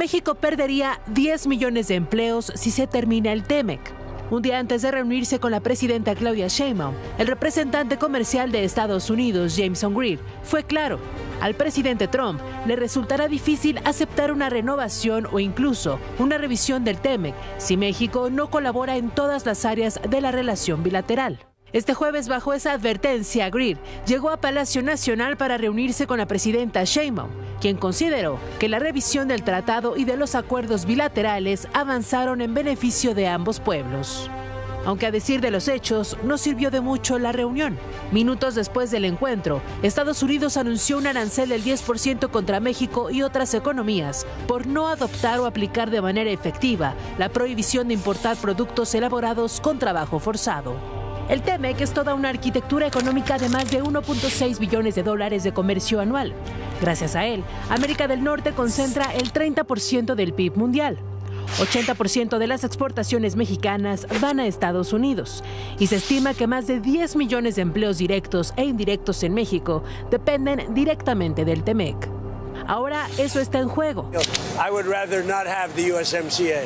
México perdería 10 millones de empleos si se termina el TEMEC. Un día antes de reunirse con la presidenta Claudia Sheinbaum, el representante comercial de Estados Unidos, Jameson Greer, fue claro. Al presidente Trump le resultará difícil aceptar una renovación o incluso una revisión del TEMEC si México no colabora en todas las áreas de la relación bilateral. Este jueves, bajo esa advertencia, Greer llegó a Palacio Nacional para reunirse con la presidenta Sheinbaum, quien consideró que la revisión del tratado y de los acuerdos bilaterales avanzaron en beneficio de ambos pueblos. Aunque a decir de los hechos, no sirvió de mucho la reunión. Minutos después del encuentro, Estados Unidos anunció un arancel del 10% contra México y otras economías por no adoptar o aplicar de manera efectiva la prohibición de importar productos elaborados con trabajo forzado. El TEMEC es toda una arquitectura económica de más de 1.6 billones de dólares de comercio anual. Gracias a él, América del Norte concentra el 30% del PIB mundial. 80% de las exportaciones mexicanas van a Estados Unidos y se estima que más de 10 millones de empleos directos e indirectos en México dependen directamente del TEMEC. Ahora eso está en juego. I would rather not have the USMCA.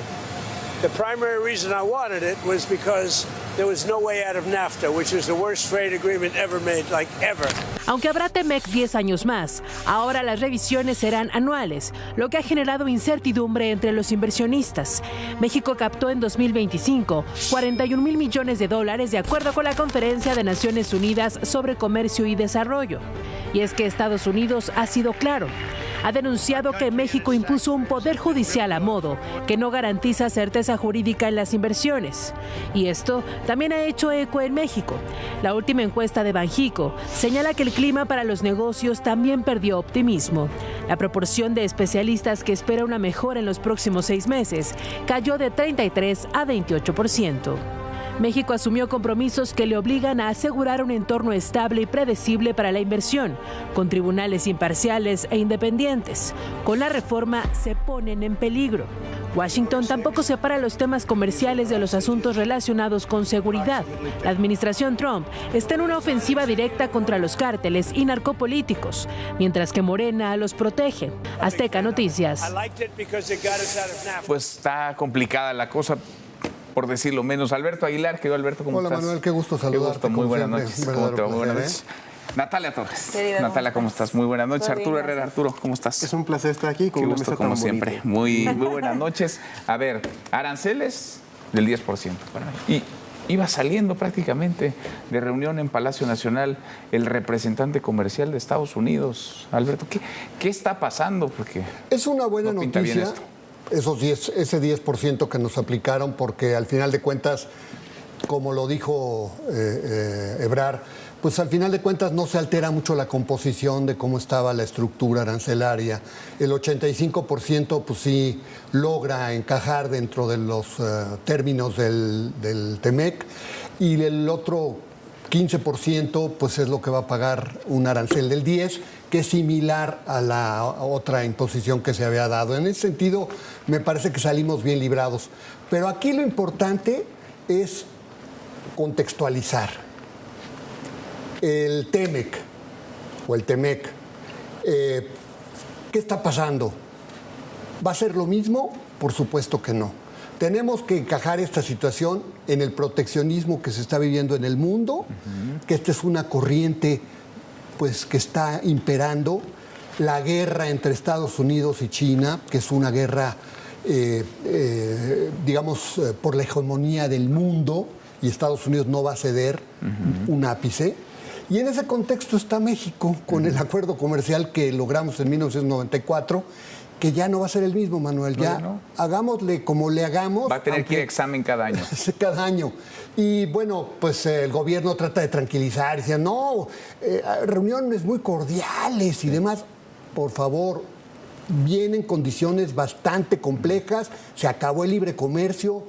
The primary reason I wanted it was because there was no way out of NAFTA, which was the worst trade agreement ever made, like ever. Aunque habrá TEMEC 10 años más, ahora las revisiones serán anuales, lo que ha generado incertidumbre entre los inversionistas. México captó en 2025 41 mil millones de dólares de acuerdo con la Conferencia de Naciones Unidas sobre Comercio y Desarrollo. Y es que Estados Unidos ha sido claro. Ha denunciado que México impuso un poder judicial a modo que no garantiza certeza jurídica en las inversiones. Y esto también ha hecho eco en México. La última encuesta de Banxico señala que el clima para los negocios también perdió optimismo. La proporción de especialistas que espera una mejora en los próximos 6 meses cayó de 33 a 28%. México asumió compromisos que le obligan a asegurar un entorno estable y predecible para la inversión, con tribunales imparciales e independientes. Con la reforma se ponen en peligro. Washington tampoco separa los temas comerciales de los asuntos relacionados con seguridad. La administración Trump está en una ofensiva directa contra los cárteles y narcopolíticos, mientras que Morena los protege. Azteca Noticias. Pues está complicada la cosa, por decirlo menos. Alberto Aguilar, querido Alberto, ¿cómo estás? Hola Manuel, qué gusto saludarte. Qué gusto, muy buenas noches. ¿Cómo te va? Muy buenas noches. Natalia Torres. Querida, Natalia, ¿cómo estás? Muy buenas noches. Arturo Herrera, Arturo, ¿cómo estás? Es un placer estar aquí con Qué una gusto, mesa como tan siempre. bonita. Muy buenas noches. A ver, aranceles del 10%. Y iba saliendo prácticamente de reunión en Palacio Nacional el representante comercial de Estados Unidos. Alberto, ¿qué está pasando? Porque es una buena no pinta bien noticia esto. ese 10% que nos aplicaron, porque al final de cuentas, como lo dijo Ebrard, pues al final de cuentas no se altera mucho la composición de cómo estaba la estructura arancelaria. El 85% pues sí logra encajar dentro de los términos del TEMEC, y el otro 15% pues es lo que va a pagar un arancel del 10%, que es similar a la otra imposición que se había dado. En ese sentido, me parece que salimos bien librados. Pero aquí lo importante es contextualizar. El TEMEC o el TEMEC, ¿qué está pasando? ¿Va a ser lo mismo? Por supuesto que no. Tenemos que encajar esta situación en el proteccionismo que se está viviendo en el mundo, que esta es una corriente pues, que está imperando, la guerra entre Estados Unidos y China, que es una guerra, por la hegemonía del mundo, y Estados Unidos no va a ceder un ápice. Y en ese contexto está México, con el acuerdo comercial que logramos en 1994, que ya no va a ser el mismo, Manuel. Hagámosle como le hagamos. Va a tener que ir a examen cada año. Cada año. Y bueno, pues el gobierno trata de tranquilizar y dice, no, reuniones muy cordiales y demás. Por favor, vienen condiciones bastante complejas, se acabó el libre comercio.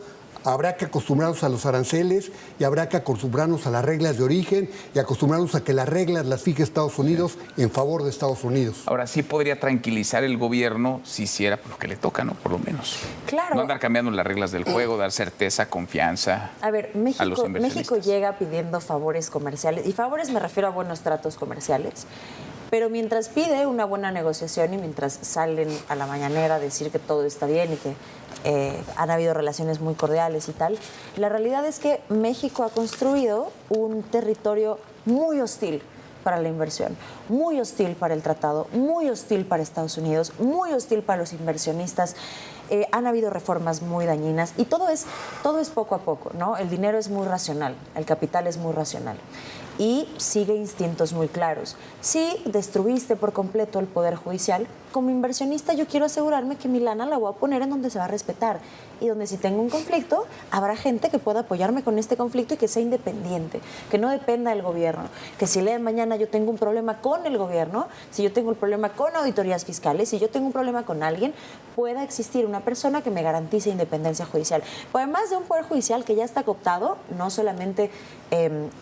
Habrá que acostumbrarnos a los aranceles y habrá que acostumbrarnos a las reglas de origen y acostumbrarnos a que las reglas las fije Estados Unidos en favor de Estados Unidos. Ahora sí podría tranquilizar el gobierno si hiciera lo que le toca, ¿no? Por lo menos. Claro. No andar cambiando las reglas del juego, dar certeza, confianza a ver, a los inversionistas. México llega pidiendo favores comerciales, y favores me refiero a buenos tratos comerciales, Pero mientras pide una buena negociación y mientras salen a la mañanera a decir que todo está bien y que han habido relaciones muy cordiales y tal, la realidad es que México ha construido un territorio muy hostil para la inversión, muy hostil para el tratado, muy hostil para Estados Unidos, muy hostil para los inversionistas. Han habido reformas muy dañinas y todo es poco a poco, ¿no? El dinero es muy racional, el capital es muy racional y sigue instintos muy claros. Si destruiste por completo el Poder Judicial, como inversionista yo quiero asegurarme que mi lana la voy a poner en donde se va a respetar y donde si tengo un conflicto, habrá gente que pueda apoyarme con este conflicto y que sea independiente, que no dependa del gobierno, que si el día de mañana yo tengo un problema con el gobierno, si yo tengo un problema con auditorías fiscales, si yo tengo un problema con alguien, pueda existir una persona que me garantice independencia judicial. Pero además de un Poder Judicial que ya está cooptado, no solamente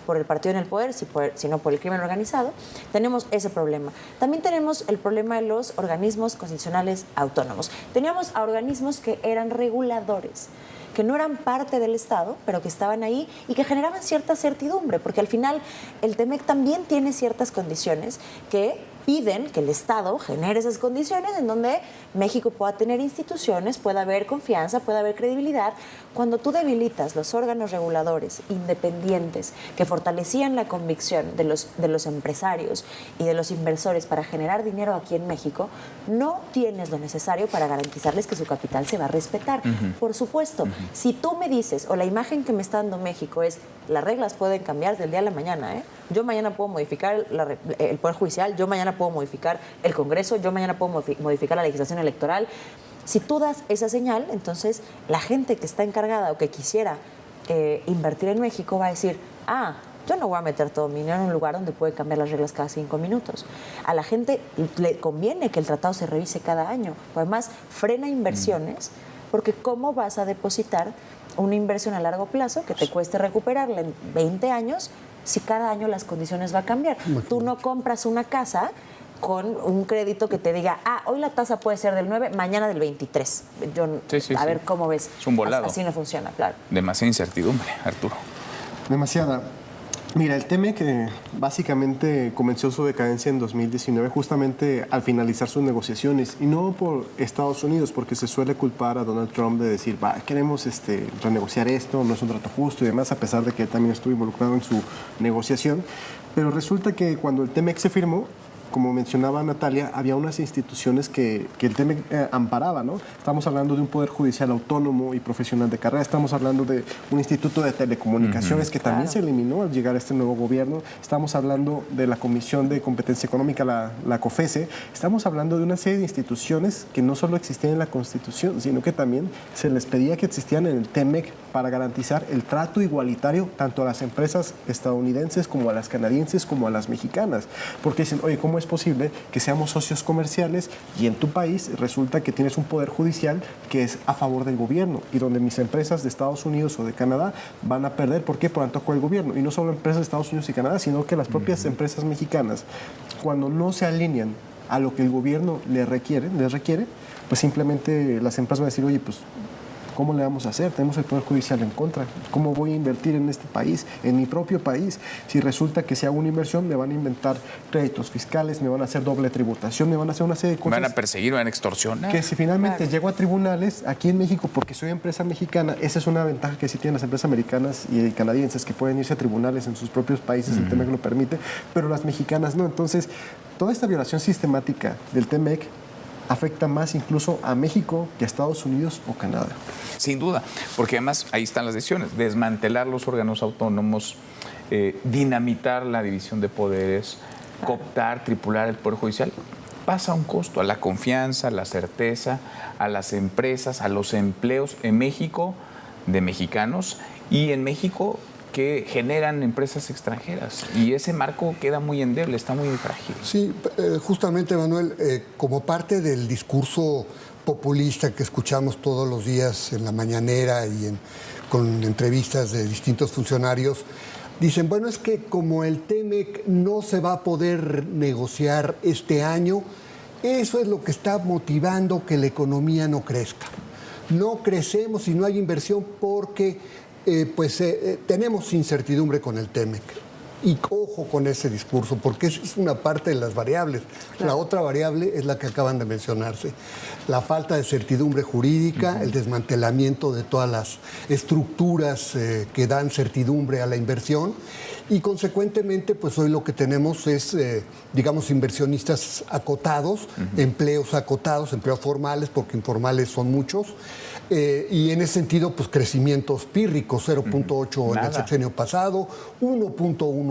por el partido en el poder, sino por el crimen organizado, tenemos ese problema. También tenemos el problema de los organismos constitucionales autónomos. Teníamos a organismos que eran reguladores, que no eran parte del Estado, pero que estaban ahí y que generaban cierta certidumbre, porque al final el TEMEC también tiene ciertas condiciones que piden que el Estado genere esas condiciones en donde México pueda tener instituciones, pueda haber confianza, pueda haber credibilidad. Cuando tú debilitas los órganos reguladores independientes que fortalecían la convicción de los empresarios y de los inversores para generar dinero aquí en México, no tienes lo necesario para garantizarles que su capital se va a respetar. Por supuesto, si tú me dices, o la imagen que me está dando México es, las reglas pueden cambiar del día a la mañana, yo mañana puedo modificar el Poder Judicial, yo mañana puedo modificar el Congreso, yo mañana puedo modificar la legislación electoral. Si tú das esa señal, entonces la gente que está encargada o que quisiera invertir en México va a decir, yo no voy a meter todo mi dinero en un lugar donde puede cambiar las reglas cada 5 minutos. A la gente le conviene que el tratado se revise cada año. Además, frena inversiones, porque ¿cómo vas a depositar una inversión a largo plazo que te cueste recuperarla en 20 años si cada año las condiciones van a cambiar? Tú no compras una casa con un crédito que te diga, hoy la tasa puede ser del 9, mañana del 23. A ver cómo ves. Es un volado. Así no funciona, claro. Demasiada incertidumbre, Arturo. Demasiada. Mira, el TEMEC básicamente comenzó su decadencia en 2019 justamente al finalizar sus negociaciones y no por Estados Unidos, porque se suele culpar a Donald Trump de decir, queremos renegociar esto, no es un trato justo y demás, a pesar de que él también estuvo involucrado en su negociación. Pero resulta que cuando el TEMEC se firmó, como mencionaba Natalia, había unas instituciones que el TEMEC amparaba, ¿no? Estamos hablando de un Poder Judicial autónomo y profesional de carrera, estamos hablando de un Instituto de Telecomunicaciones que también se eliminó al llegar a este nuevo gobierno, estamos hablando de la Comisión de Competencia Económica, la COFESE, estamos hablando de una serie de instituciones que no solo existían en la Constitución, sino que también se les pedía que existían en el TEMEC para garantizar el trato igualitario tanto a las empresas estadounidenses como a las canadienses como a las mexicanas, porque dicen, oye, ¿cómo es posible que seamos socios comerciales y en tu país resulta que tienes un poder judicial que es a favor del gobierno y donde mis empresas de Estados Unidos o de Canadá van a perder? ¿Por qué? Por antojo del gobierno. Y no solo empresas de Estados Unidos y Canadá, sino que las propias empresas mexicanas, cuando no se alinean a lo que el gobierno les requiere, pues simplemente las empresas van a decir, oye, pues ¿cómo le vamos a hacer? Tenemos el Poder Judicial en contra. ¿Cómo voy a invertir en este país, en mi propio país? Si resulta que si hago una inversión me van a inventar créditos fiscales, me van a hacer doble tributación, me van a hacer una serie de cosas. Me van a perseguir, me van a extorsionar. Que si finalmente llego a tribunales aquí en México porque soy empresa mexicana, esa es una ventaja que sí tienen las empresas americanas y canadienses que pueden irse a tribunales en sus propios países, el TEMEC lo permite, pero las mexicanas no. Entonces, toda esta violación sistemática del TEMEC afecta más incluso a México que a Estados Unidos o Canadá. Sin duda, porque además ahí están las decisiones, desmantelar los órganos autónomos, dinamitar la división de poderes, cooptar, tripular el Poder Judicial, pasa un costo a la confianza, a la certeza, a las empresas, a los empleos en México de mexicanos y en México que generan empresas extranjeras y ese marco queda muy endeble, está muy frágil. Sí, justamente, Manuel, como parte del discurso populista que escuchamos todos los días en la mañanera y con entrevistas de distintos funcionarios, dicen, bueno, es que como el TEMEC no se va a poder negociar este año, eso es lo que está motivando que la economía no crezca. No crecemos y no hay inversión porque tenemos incertidumbre con el TEMEC. Y ojo con ese discurso, porque esa es una parte de las variables. La otra variable es la que acaban de mencionarse. La falta de certidumbre jurídica, el desmantelamiento de todas las estructuras que dan certidumbre a la inversión y consecuentemente pues hoy lo que tenemos es, digamos, inversionistas acotados, empleos acotados, empleos formales, porque informales son muchos. Y en ese sentido, pues crecimientos pírricos, 0.8 en el sexenio pasado, 1.1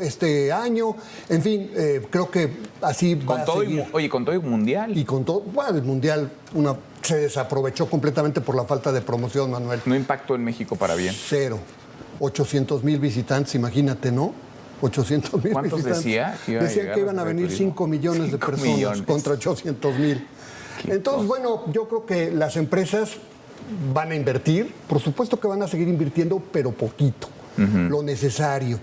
este año, en fin, creo que así va a seguir. Oye, con todo el mundial. Y con todo, bueno, el mundial se desaprovechó completamente por la falta de promoción, Manuel. No impactó en México para bien. Cero. 800,000 visitantes, imagínate, ¿no? 800,000 visitantes. ¿Cuántos decía? Decían que iban a venir 5 millones de personas contra 800,000. Entonces, bueno, yo creo que las empresas van a invertir, por supuesto que van a seguir invirtiendo, pero poquito, lo necesario.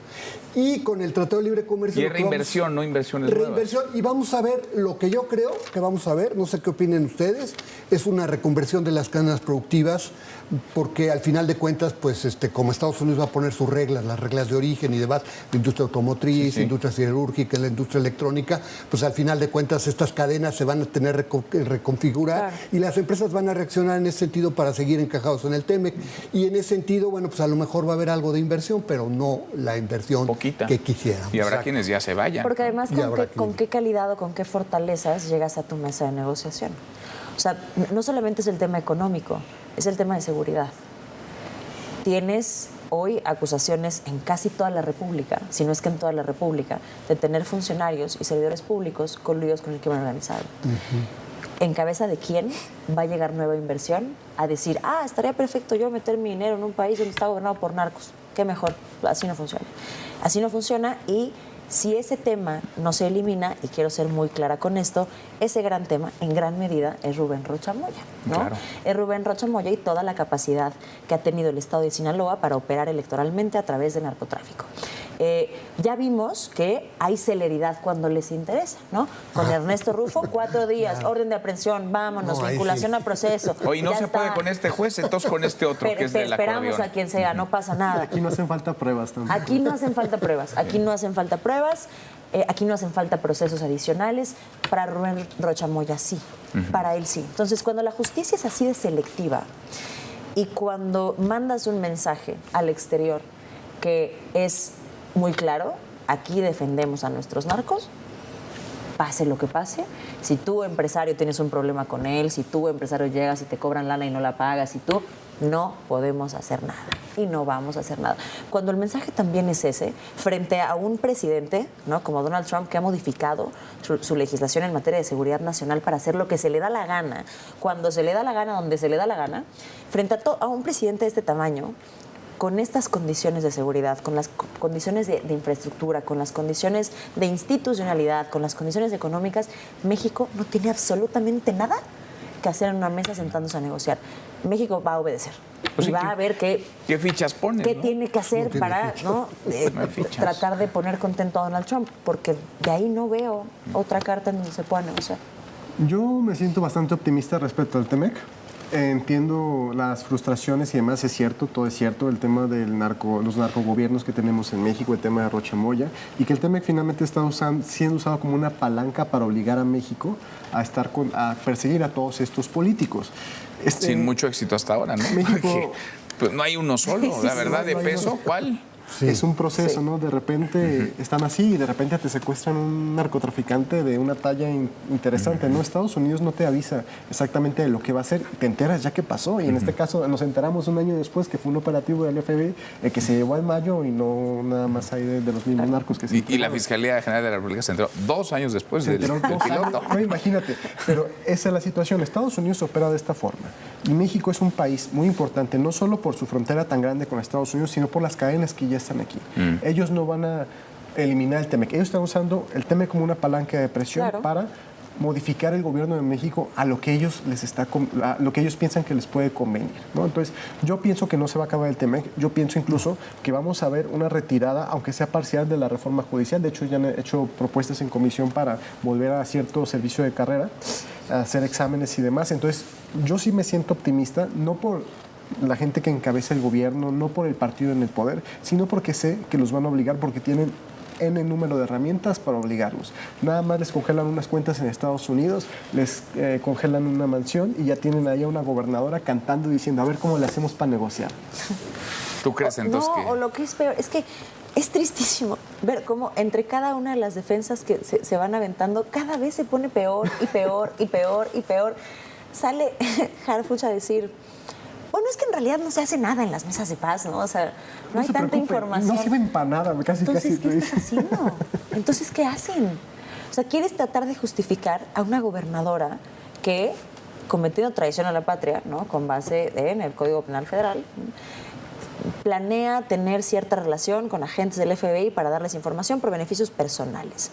Y con el Tratado de Libre Comercio... Y es reinversión, no inversiones nuevas. Reinversión, y vamos a ver lo que yo creo que vamos a ver, no sé qué opinen ustedes, es una reconversión de las cadenas productivas, porque al final de cuentas, pues como Estados Unidos va a poner sus reglas, las reglas de origen y demás, la industria automotriz, industria siderúrgica, la industria electrónica, pues al final de cuentas estas cadenas se van a tener que reconfigurar y las empresas van a reaccionar en ese sentido para seguir encajados en el TEMEC. Y en ese sentido, bueno, pues a lo mejor va a haber algo de inversión, pero no la inversión que quisiéramos. Y habrá quienes ya se vayan. Porque además, ¿con qué calidad o con qué fortalezas llegas a tu mesa de negociación? O sea, no solamente es el tema económico, es el tema de seguridad. Tienes hoy acusaciones en casi toda la República, si no es que en toda la República, de tener funcionarios y servidores públicos coludidos con el crimen organizado. ¿En cabeza de quién va a llegar nueva inversión a decir, estaría perfecto yo meter mi dinero en un país donde está gobernado por narcos? Qué mejor. Así no funciona. Así no funciona y si ese tema no se elimina, y quiero ser muy clara con esto, ese gran tema, en gran medida, es Rubén Rocha Moya, ¿no? Claro. Es Rubén Rocha Moya y toda la capacidad que ha tenido el Estado de Sinaloa para operar electoralmente a través de narcotráfico. Ya vimos que hay celeridad cuando les interesa, ¿no? Con Ernesto Rufo, 4 días, orden de aprehensión, vámonos, vinculación a proceso. Hoy no se puede con este juez, entonces con este otro, que es del acordeón. Esperamos a quien sea, no pasa nada. Aquí no hacen falta pruebas también. Aquí no hacen falta pruebas, aquí no hacen falta pruebas, aquí no hacen falta procesos adicionales. Para Rubén Rocha Moya sí, para él sí. Entonces, cuando la justicia es así de selectiva y cuando mandas un mensaje al exterior que es muy claro, aquí defendemos a nuestros narcos, pase lo que pase. Si tú, empresario, tienes un problema con él, si tú, empresario, llegas y te cobran lana y no la pagas, si tú, no podemos hacer nada y no vamos a hacer nada. Cuando el mensaje también es ese, frente a un presidente, ¿no?, como Donald Trump, que ha modificado su legislación en materia de seguridad nacional para hacer lo que se le da la gana, cuando se le da la gana, donde se le da la gana, frente a un presidente de este tamaño, con estas condiciones de seguridad, con las condiciones de infraestructura, con las condiciones de institucionalidad, con las condiciones económicas, México no tiene absolutamente nada que hacer en una mesa sentándose a negociar. México va a obedecer y va a ver qué fichas pone, qué tiene que hacer para tratar de poner contento a Donald Trump, porque de ahí no veo otra carta en donde se pueda negociar. Yo me siento bastante optimista respecto al TEMEC. Entiendo las frustraciones y demás, es cierto, todo es cierto, el tema de los narcogobiernos que tenemos en México, el tema de Rocha Moya, y que el TEMEC finalmente está siendo usado como una palanca para obligar a México a perseguir a todos estos políticos. Sin mucho éxito hasta ahora, ¿no? México, pues no hay uno solo, la verdad, de peso, ¿cuál? Sí. Es un proceso, ¿no? De repente están así y de repente te secuestran un narcotraficante de una talla interesante, ¿no? Estados Unidos no te avisa exactamente de lo que va a hacer, te enteras ya que pasó y en este caso nos enteramos un año después que fue un operativo del FBI que se llevó al Mayo y no nada más hay de los mismos narcos que se y la Fiscalía General de la República se enteró 2 años después del piloto. No, imagínate, pero esa es la situación. Estados Unidos opera de esta forma y México es un país muy importante, no solo por su frontera tan grande con Estados Unidos, sino por las cadenas que ya están aquí. Ellos no van a eliminar el TEMEC. Ellos están usando el TEMEC como una palanca de presión para modificar el gobierno de México a lo que ellos lo que ellos piensan que les puede convenir, ¿no? Entonces, yo pienso que no se va a acabar el TEMEC. Yo pienso incluso que vamos a ver una retirada, aunque sea parcial, de la reforma judicial. De hecho, ya han hecho propuestas en comisión para volver a cierto servicio de carrera, a hacer exámenes y demás. Entonces, yo sí me siento optimista, no por la gente que encabeza el gobierno, no por el partido en el poder, sino porque sé que los van a obligar porque tienen N número de herramientas para obligarlos. Nada más les congelan unas cuentas en Estados Unidos, les congelan una mansión y ya tienen ahí a una gobernadora cantando y diciendo, a ver cómo le hacemos para negociar. ¿Tú crees entonces que...? No, o lo que es peor, es que es tristísimo ver cómo entre cada una de las defensas que se van aventando, cada vez se pone peor y peor y peor y peor. Sale Harfuch a decir, bueno, es que en realidad no se hace nada en las mesas de paz, ¿no? O sea, no hay tanta información. No sirven para nada, casi. Entonces, ¿qué estás haciendo? Entonces, ¿qué hacen? O sea, quieres tratar de justificar a una gobernadora que, cometiendo traición a la patria, ¿no? Con base en el Código Penal Federal, planea tener cierta relación con agentes del FBI para darles información por beneficios personales,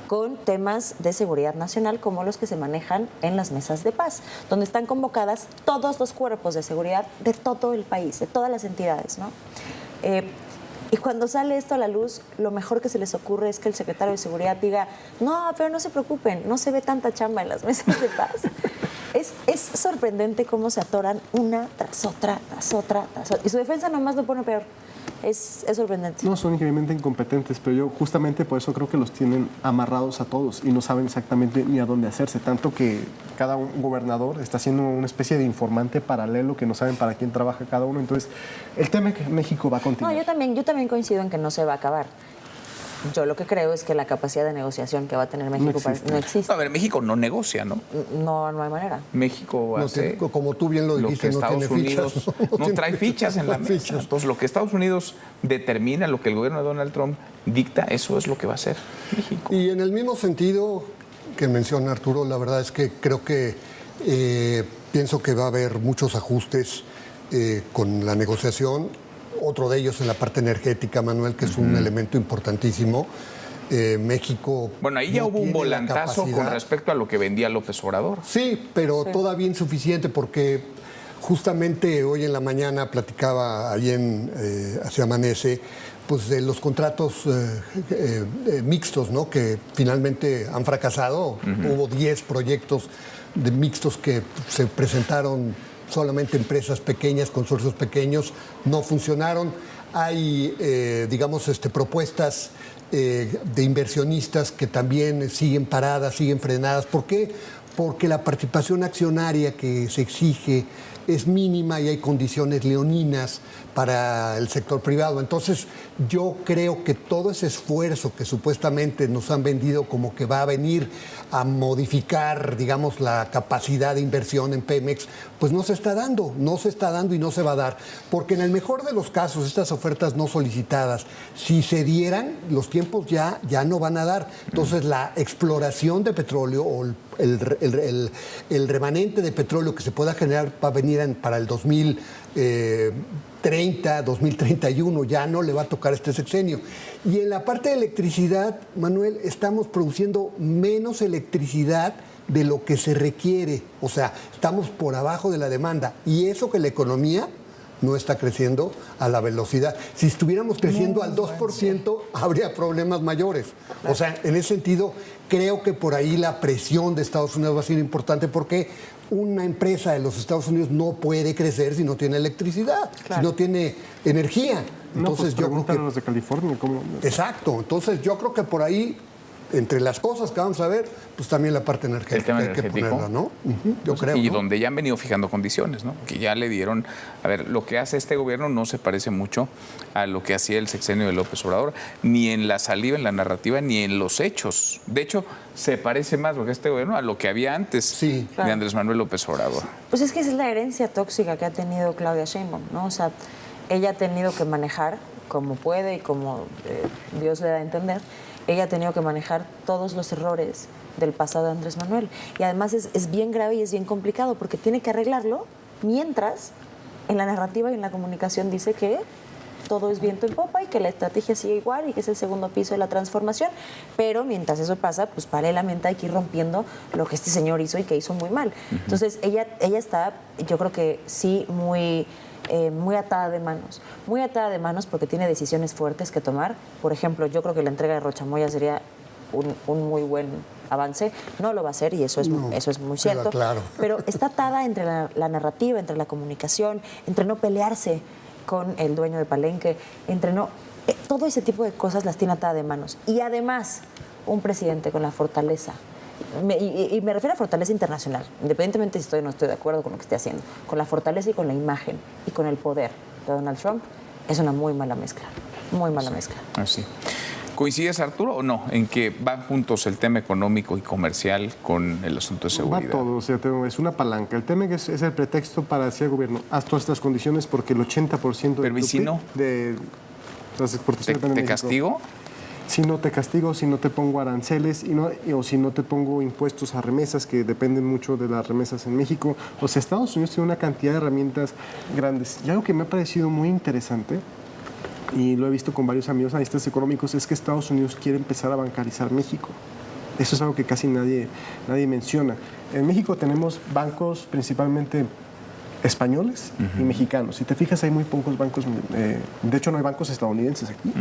con temas de seguridad nacional como los que se manejan en las mesas de paz, donde están convocadas todos los cuerpos de seguridad de todo el país, de todas las entidades, ¿no? Y cuando sale esto a la luz, lo mejor que se les ocurre es que el secretario de Seguridad diga, no, pero no se preocupen, no se ve tanta chamba en las mesas de paz. Es sorprendente cómo se atoran una tras otra, tras otra, tras otra. Y su defensa nomás lo pone peor. Es sorprendente. No, son increíblemente incompetentes, pero yo justamente por eso creo que los tienen amarrados a todos y no saben exactamente ni a dónde hacerse, tanto que cada gobernador está siendo una especie de informante paralelo que no saben para quién trabaja cada uno. Entonces, el tema es que México va a continuar. No, yo también coincido en que no se va a acabar. Yo lo que creo es que la capacidad de negociación que va a tener México no existe. A ver, México no negocia, ¿no? No hay manera. México hace como tú bien lo dijiste, que Estados Unidos no trae fichas en la mesa. Entonces, lo que Estados Unidos determina, lo que el gobierno de Donald Trump dicta, eso es lo que va a hacer México. Y en el mismo sentido que menciona Arturo, la verdad es que creo que pienso que va a haber muchos ajustes con la negociación. Otro de ellos en la parte energética, Manuel, que es un elemento importantísimo. México... Bueno, ahí ya hubo un volantazo con respecto a lo que vendía López Obrador. Sí, pero todavía insuficiente porque justamente hoy en la mañana platicaba ahí en Así Amanece, pues de los contratos mixtos, ¿no? Que finalmente han fracasado. Hubo 10 proyectos mixtos que se presentaron solamente empresas pequeñas, consorcios pequeños, no funcionaron. Hay, propuestas de inversionistas que también siguen paradas, siguen frenadas. ¿Por qué? Porque la participación accionaria que se exige es mínima y hay condiciones leoninas para el sector privado. Entonces, yo creo que todo ese esfuerzo que supuestamente nos han vendido como que va a venir a modificar, digamos, la capacidad de inversión en Pemex, pues no se está dando y no se va a dar. Porque en el mejor de los casos, estas ofertas no solicitadas, si se dieran, los tiempos ya no van a dar. Entonces, la exploración de petróleo o el remanente de petróleo que se pueda generar va a venir para el 2030, 2031, ya no le va a tocar este sexenio. Y en la parte de electricidad, Manuel, estamos produciendo menos electricidad de lo que se requiere. O sea, estamos por abajo de la demanda. Y eso que la economía no está creciendo a la velocidad. Si estuviéramos creciendo al 2%, habría problemas mayores. O sea, en ese sentido, creo que por ahí la presión de Estados Unidos va a ser importante porque una empresa de los Estados Unidos no puede crecer si no tiene electricidad, si no tiene energía. Entonces, yo creo que los de California, ¿cómo? Exacto. Entonces, yo creo que por ahí, entre las cosas que vamos a ver, pues también la parte energética. El tema hay que energético. ponerla, ¿no? Yo creo. Y ¿no? donde ya han venido fijando condiciones, ¿no? Que ya le dieron... A ver, lo que hace este gobierno no se parece mucho a lo que hacía el sexenio de López Obrador, ni en la saliva, en la narrativa, ni en los hechos. De hecho, se parece más lo que este gobierno a lo que había antes de Andrés Manuel López Obrador. Pues es que esa es la herencia tóxica que ha tenido Claudia Sheinbaum, ¿no? O sea, ella ha tenido que manejar como puede y como Dios le da a entender. Ella ha tenido que manejar todos los errores del pasado de Andrés Manuel. Y además es bien grave y es bien complicado porque tiene que arreglarlo mientras en la narrativa y en la comunicación dice que todo es viento en popa y que la estrategia sigue igual y que es el segundo piso de la transformación. Pero mientras eso pasa, pues paralelamente hay que ir rompiendo lo que este señor hizo y que hizo muy mal. Entonces ella está, yo creo que sí, muy atada de manos porque tiene decisiones fuertes que tomar. Por ejemplo, yo creo que la entrega de Rochamoya sería un muy buen avance. No lo va a hacer y eso es muy cierto. Claro. Pero está atada entre la narrativa, entre la comunicación, entre no pelearse con el dueño de Palenque, entre no... todo ese tipo de cosas las tiene atada de manos. Y además, un presidente con la fortaleza, y me refiero a fortaleza internacional, independientemente si estoy o no estoy de acuerdo con lo que esté haciendo, con la fortaleza y con la imagen y con el poder de Donald Trump, es una muy mala mezcla, muy mala mezcla. Así. ¿Coincides, Arturo, o no, en que van juntos el tema económico y comercial con el asunto de seguridad? Va todo, o sea, es una palanca. El tema es el pretexto para decir al gobierno, haz todas estas condiciones porque el 80% Pero ¿y si no? de las exportaciones de ¿Te México. castigo? Si no te castigo, si no te pongo aranceles o si no te pongo impuestos a remesas, que dependen mucho de las remesas en México. O sea, Estados Unidos tiene una cantidad de herramientas grandes. Y algo que me ha parecido muy interesante, y lo he visto con varios amigos analistas económicos, es que Estados Unidos quiere empezar a bancarizar México. Eso es algo que casi nadie menciona. En México tenemos bancos principalmente españoles y mexicanos. Si te fijas, hay muy pocos bancos, de hecho no hay bancos estadounidenses aquí.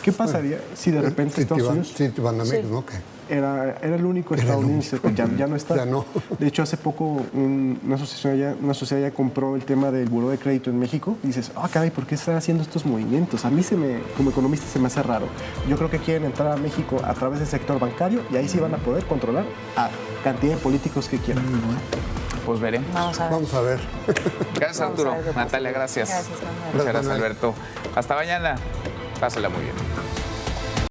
¿Qué pasaría si de repente Estados Unidos... Citibanamex, ¿no? ¿Qué? Era el único estadounidense, pues ya no está. Ya no. De hecho, hace poco una sociedad ya compró el tema del buró de crédito en México y dices, caray, ¿por qué están haciendo estos movimientos? A mí como economista se me hace raro. Yo creo que quieren entrar a México a través del sector bancario y ahí sí van a poder controlar a cantidad de políticos que quieran. Pues veremos. Vamos a ver. Gracias, Arturo. Natalia, gracias. Gracias, Manuel. Muchas gracias, Alberto. Hasta mañana. Pásala muy bien.